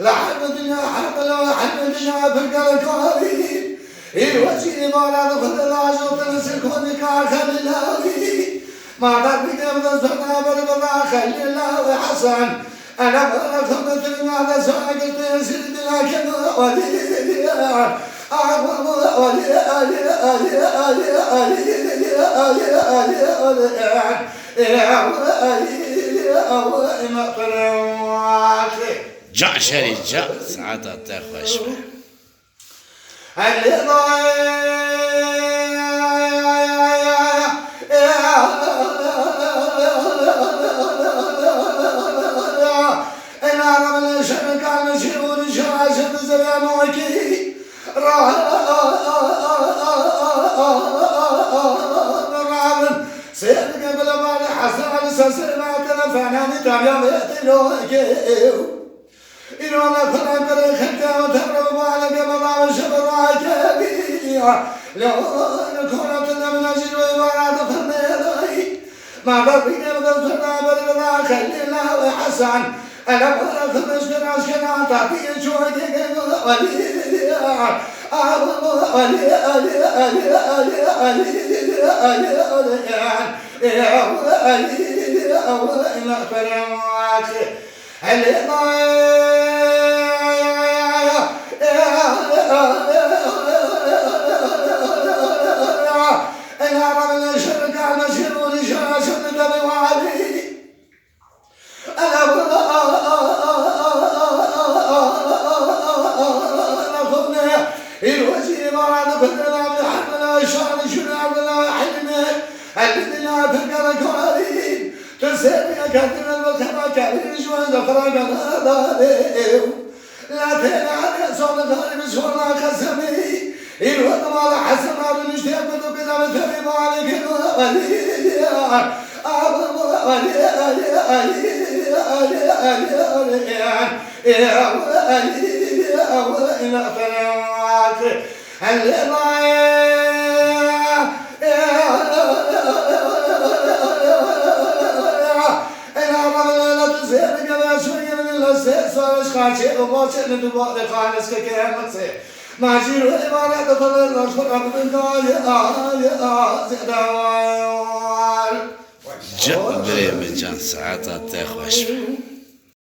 لحد الدنيا حتى لو حد الدنيا فرقة الكوارث الوجه ما نخذ العجل تنسك ونكار خلي الله ما ضربك أبدا زرنا بربنا خلي الله حسن أنا بلغ ثمة المعنى ساقل تنسل لكن ولي جا شري جا سعادة تخوش ما ضربني بضربنا بربنا خلي الله حسن أنا بلغ مشكلة عشان تعطيه شوية لا تنعى صوت الغريب شورنا خسمي الوطن على حسن على المجتمع بذا مثل مالك ماجير إمارة فضل الأشهر من جا بريم جان سعادة تخوش